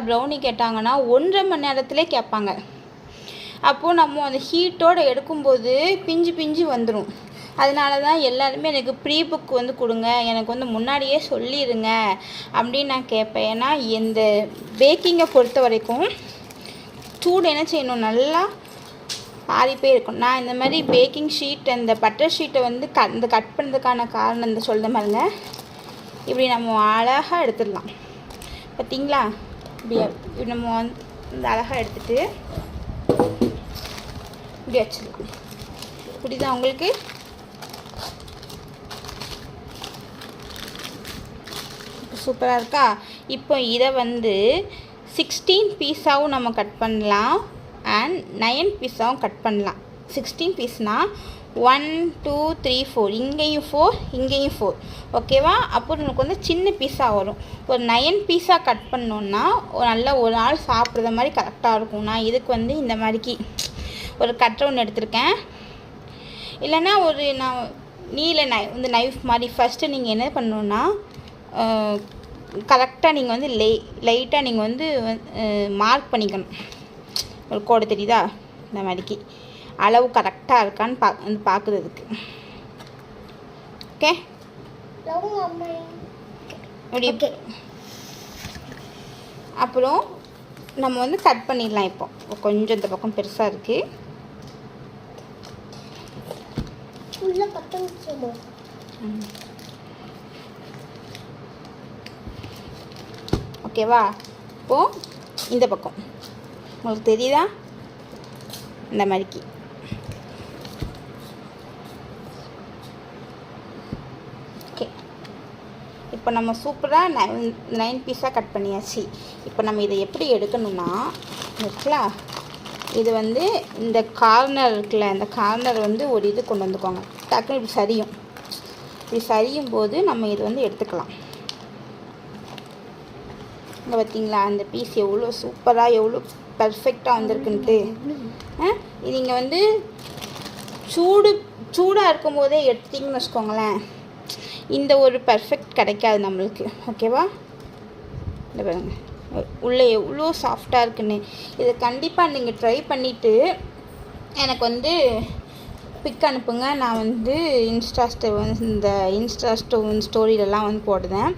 Brownie கேட்டாங்கன்னா 1.5 மணி நேரத்திலே கேட்பாங்க. அப்போது நம்ம அந்த ஹீட்டோடு எடுக்கும்போது பிஞ்சு பிஞ்சு வந்துடும். அதனால தான் எல்லாருமே எனக்கு ப்ரீ புக் வந்து கொடுங்க, எனக்கு வந்து முன்னாடியே சொல்லிடுங்க அப்படின்னு நான் கேட்பேன். ஏன்னா இந்த பேக்கிங்கை பொறுத்த வரைக்கும் சூடு என்ன செய்யணும், நல்லா ஆறிப்பே இருக்கும். நான் இந்த மாதிரி பேக்கிங் ஷீட் அந்த பட்டர் ஷீட்டை வந்து இந்த கட் பண்ணுறதுக்கான காரணம் இந்த சொல்கிற மாதிரிங்க. இப்படி நம்ம அழகாக எடுத்துடலாம். பார்த்தீங்களா, இப்படி நம்ம வந்து இந்த அழகாக எடுத்துகிட்டு இப்படி வச்சிடலாம். புரியுதா உங்களுக்கு? சூப்பராக இருக்கா? இப்போ இதை வந்து 16 பீஸாகவும் நம்ம கட் பண்ணலாம் அண்ட் 9 பீஸாகவும் கட் பண்ணலாம். 16 பீஸ்னால் 1 2 3 4, இங்கேயும் 4 இங்கேயும் 4, ஓகேவா? அப்போ நமக்கு வந்து சின்ன பீஸாக வரும். ஒரு 9 பீஸாக கட் பண்ணோன்னா நல்லா ஒரு நாள் சாப்பிட்ற மாதிரி கரெக்டாக இருக்கும். நான் இதுக்கு வந்து இந்த மாதிரிக்கு ஒரு கட்டர் ஒன்று எடுத்திருக்கேன். இல்லைன்னா ஒரு நான் நீல இந்த நைஃப் மாதிரி ஃபஸ்ட்டு நீங்கள் என்ன பண்ணணுன்னா கரெக்டாக நீங்கள் வந்து லைட்டாக நீங்கள் வந்து மார்க் பண்ணிக்கணும். ஒரு கோடு தெரியுதா? இந்த மாதிரிக்கு அளவு கரெக்டாக இருக்கான்னு வந்து பார்க்குறதுக்கு. ஓகே, இப்படி அப்புறம் நம்ம வந்து கட் பண்ணிடலாம். இப்போ கொஞ்சம் இந்த பக்கம் பெருசாக இருக்குது. ஓகேவா? இப்போது இந்த பக்கம் உங்களுக்கு தெரியுதா? இந்த மாதிரிக்கு ஓகே. இப்போ நம்ம சூப்பராக 9 பீஸாக கட் பண்ணியாச்சு. இப்போ நம்ம இதை எப்படி எடுக்கணும்னா இருக்குல்ல, இது வந்து இந்த கார்னர் இருக்குல்ல, இந்த கார்னர் வந்து ஒரு இது கொண்டு வந்துக்கோங்க. டக்குன்னு இப்படி சரியும். இப்படி சரியும் போது நம்ம இது வந்து எடுத்துக்கலாம். இங்கே பார்த்தீங்களா அந்த பீஸ் எவ்வளோ சூப்பராக எவ்வளோ பர்ஃபெக்டாக வந்திருக்குன்ட்டு. நீங்கள் வந்து சூடாக இருக்கும் போதே எடுத்திங்கன்னு வச்சுக்கோங்களேன், இந்த ஒரு பர்ஃபெக்ட் கிடைக்காது நம்மளுக்கு. ஓகேவா? இல்லை பாருங்க உள்ளே எவ்வளோ சாஃப்டாக இருக்குன்னு. இதை கண்டிப்பாக நீங்கள் ட்ரை பண்ணிவிட்டு எனக்கு வந்து பிக் அனுப்புங்க. நான் வந்து இந்த இன்ஸ்டா ஸ்டோரியிலலாம் வந்து போடுறேன்.